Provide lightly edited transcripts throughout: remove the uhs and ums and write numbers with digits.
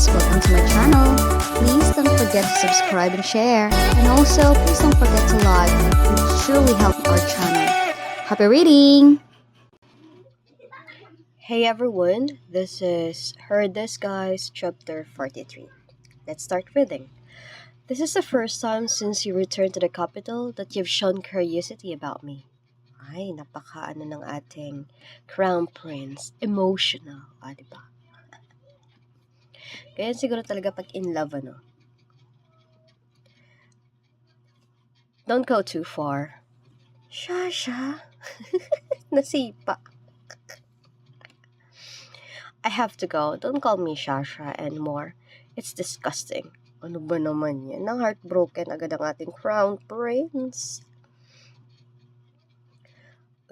guys, welcome to my channel. Please don't forget to subscribe and share. And also, please don't forget to like. It would surely help our channel. Happy reading! Hey everyone, this is Heard This Guys, chapter 43. Let's start reading. This is the first time since you returned to the capital that you've shown curiosity about me. Ay, napaka-ano ng ating crown prince. Emotional, diba? Kaya siguro talaga pag in love, Don't go too far. Shasha. Nasipa. I have to go. Don't call me Shasha anymore. It's disgusting. Ano ba naman yan? Nang heartbroken agad ang ating crown prince.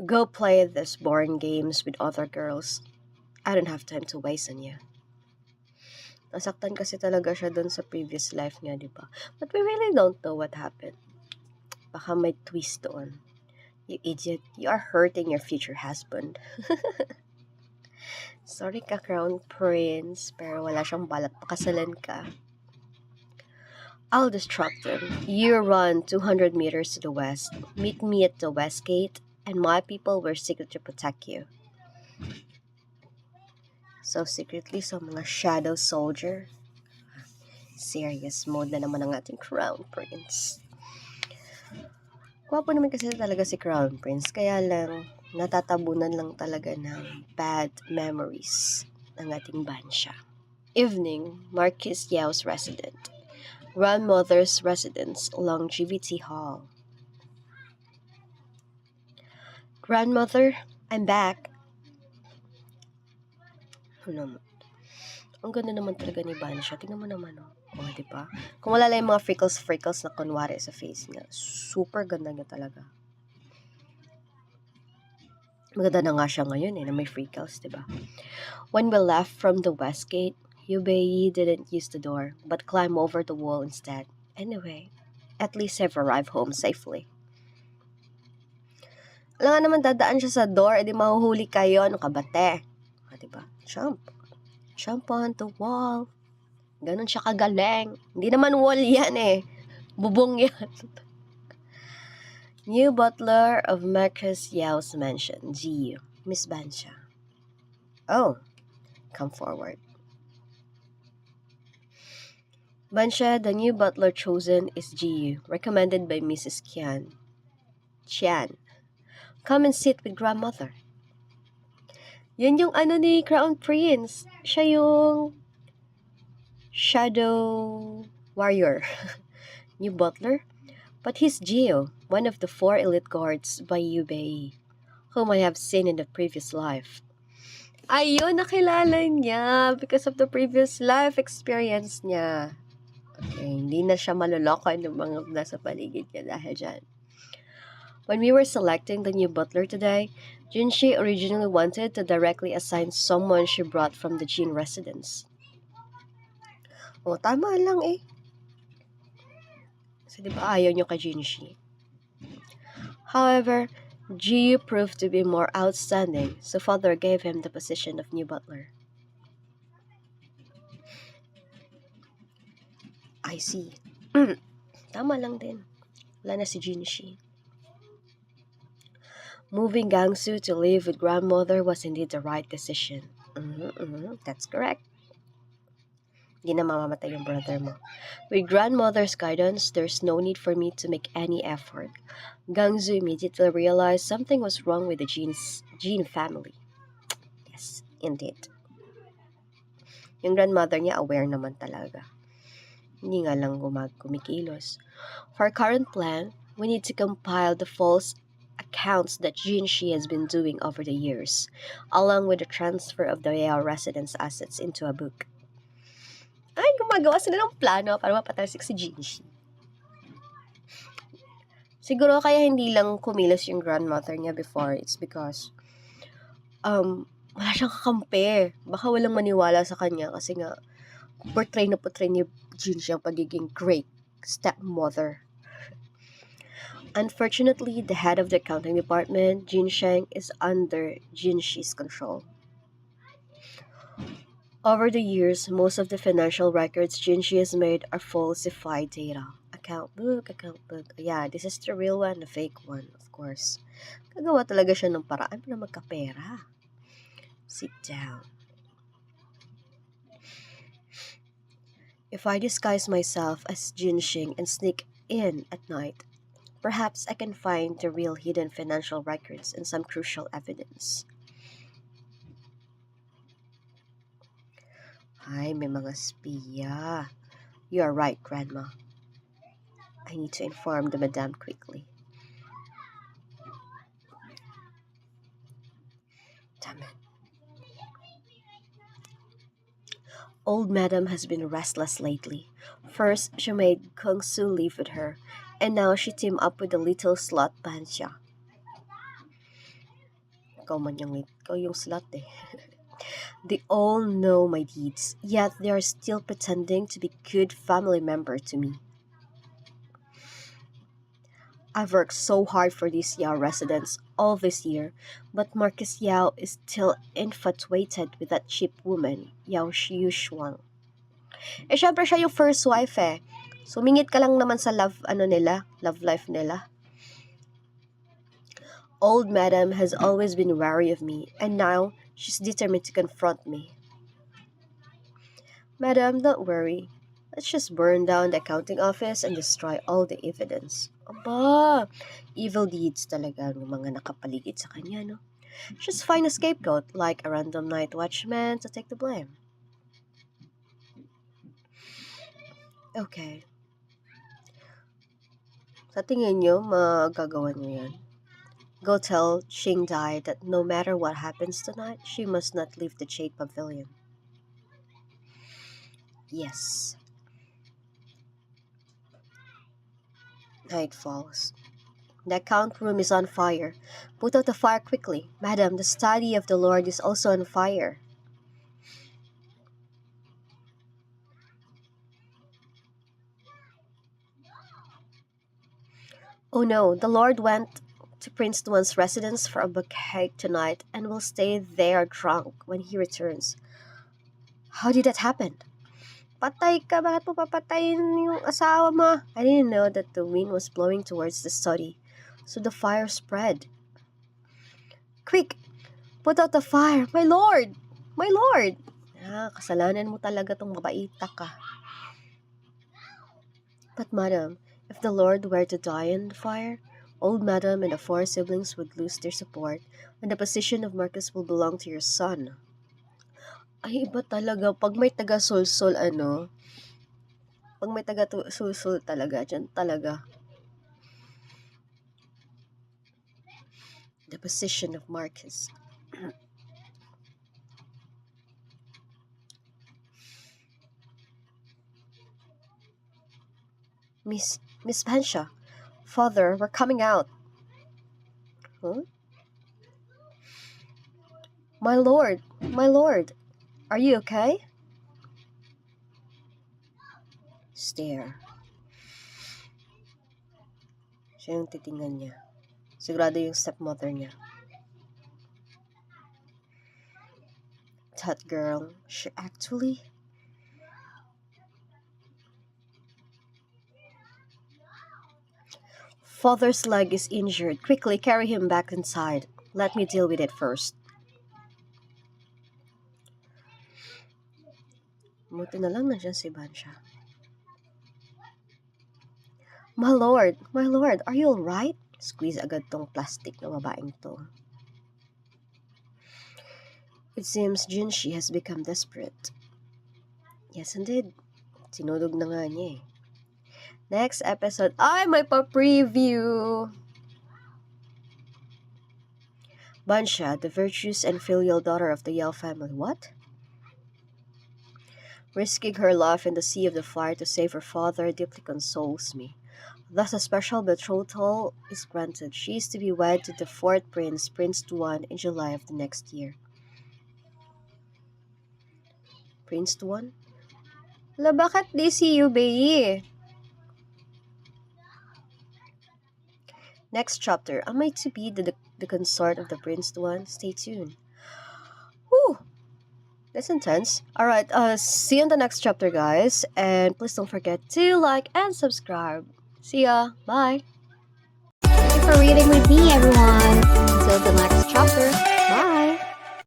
Go play these boring games with other girls. I don't have time to waste on you. Nasaktan kasi talaga siya dun sa previous life niya, di ba? But we really don't know what happened. Baka may twist doon. You idiot, you are hurting your future husband. Sorry ka, Crown Prince, pero wala siyang balak pakasalan ka. I'll distract him. You run 200 meters to the west. Meet me at the west gate, and my people will secretly protect you. So secretly, sa mga shadow soldier. Serious mode na naman ang ating Crown Prince. Gwapo naman kasi talaga si Crown Prince, kaya lang natatabunan lang talaga ng bad memories ng ating Bansha. Evening, Marquis Yao's resident. Grandmother's residence, Longevity Hall. Grandmother, I'm back. Ang ganda naman talaga ni Bansha. Tingnan mo naman, diba? Kung wala lang yung mga freckles na kunwari sa face niya, super ganda niya talaga. Maganda na nga siya ngayon na may freckles, diba? When we left from the west gate, Yubei didn't use the door, but climbed over the wall instead. Anyway, at least I've arrived home safely. Alam nga naman, dadaan siya sa door, edi mahuhuli kayo. Ano ka ba, te? Diba? Jump on the wall. Ganon siya kagaling. Hindi naman wall yan Bubong yan. New butler of Marcus Yao's mansion, Jiyu, Miss Bansha. Oh, come forward. Bansha, the new butler chosen is Jiyu, recommended by Mrs. Qian. Come and sit with grandmother. Yan yung ni Crown Prince. Siya yung shadow warrior. New butler? But he's Jiyu, one of the 4 elite guards by Yubei, whom I have seen in the previous life. Ayun, nakilala niya because of the previous life experience niya. Okay, hindi na siya maloloko ng mga nasa paligid niya dahil dyan. When we were selecting the new butler today, Junshi originally wanted to directly assign someone she brought from the Jin residence. Tama lang Kasi di ba ayaw niyo kay Junshi? However, Jiyu proved to be more outstanding, so father gave him the position of new butler. I see. Tama lang din. Wala na si Junshi. Moving Gangsu to live with grandmother was indeed the right decision. That's correct. Hindi na mamamatay yung brother mo. With grandmother's guidance, there's no need for me to make any effort. Gangsu immediately realized something was wrong with the Jin family. Yes, indeed. Yung grandmother niya aware naman talaga. Hindi nga lang kumikilos. For our current plan, we need to compile the false accounts that Jinshi has been doing over the years, along with the transfer of the Yao residence assets into a book. Ay, gumagawa sila ng plano para mapatalsik si Jinshi. Siguro kaya hindi lang kumilos yung grandmother niya before, it's because wala siyang kakampi. Baka walang maniwala sa kanya kasi nga portray ni Jinshi ang pagiging great stepmother. Unfortunately, the head of the accounting department, Jin Sheng, is under Jinshi's control. Over the years, most of the financial records Jinji has made are falsified data. Account book. Yeah, this is the real one, the fake one, of course. Gagawa talaga siya ng paraan para magkapera. Sit down. If I disguise myself as Jinxing and sneak in at night, perhaps I can find the real hidden financial records and some crucial evidence. Ay, may mga spiya. You are right, Grandma. I need to inform the Madame quickly. Damn it. Old Madam has been restless lately. First, she made Kung Su live with her, and now she teamed up with the little slut Bansha. Ikaw yung slut eh. They all know my deeds, yet they are still pretending to be good family member to me. I've worked so hard for these Yao residents all this year, but Marcus Yao is still infatuated with that cheap woman, Yao Shuang. Eh, syempre siya yung first wife eh. Sumingit ka lang naman sa love life nila. Old Madam has always been wary of me, and now she's determined to confront me. Madam, don't worry. Let's just burn down the accounting office and destroy all the evidence. Aba, evil deeds talaga ng mga nakapaligid sa kanya, no? Just find a scapegoat, like a random night watchman, to take the blame. Okay. Sa tingin nyo, magagawa nyo yan. Go tell Xing Dai that no matter what happens tonight, she must not leave the Jade Pavilion. Yes. Night falls. The account room is on fire. Put out the fire quickly. Madam, the study of the Lord is also on fire. Oh no, the Lord went to Prince Tuan's residence for a bouquet tonight and will stay there drunk when he returns. How did that happen? Patay ka, bakit mo papatayin yung asawa mo? I didn't know that the wind was blowing towards the study, so the fire spread. Quick! Put out the fire! My lord! My lord! Kasalanan mo talaga tong mabaita ka. But madam, if the lord were to die in the fire, old madam and the 4 siblings would lose their support, and the position of Marcus will belong to your son. Ay, iba talaga. Pag may taga-sulsul, pag may taga-sulsul talaga, dyan talaga. The position of Marcus. Miss Bansha, Father, we're coming out. Huh? My lord, are you okay? Stare. Siya yung titingnan niya. Sigurado yung stepmother niya. That girl, she actually... Father's leg is injured. Quickly carry him back inside. Let me deal with it first. Buti na lang nandiyan si Bansha. My lord, are you alright? Squeeze agad tong plastic na babaeng to. It seems Jinshi has become desperate. Yes, indeed. Sinulog na nga niya eh. Next episode, ay, may pa-preview! Bansha, the virtuous and filial daughter of the Yao family. What? Risking her life in the sea of the fire to save her father deeply consoles me. Thus a special betrothal is granted. She is to be wed to the 4th prince, Prince Tuan, in July of the next year. Prince Tuan? La, bakit di si Yubei? Next chapter, am I to be the consort of the Prince Tuan? Stay tuned. Whew! That's intense. All right. See you in the next chapter, guys, and please don't forget to like and subscribe. See ya. Bye. Thank you for reading with me, everyone.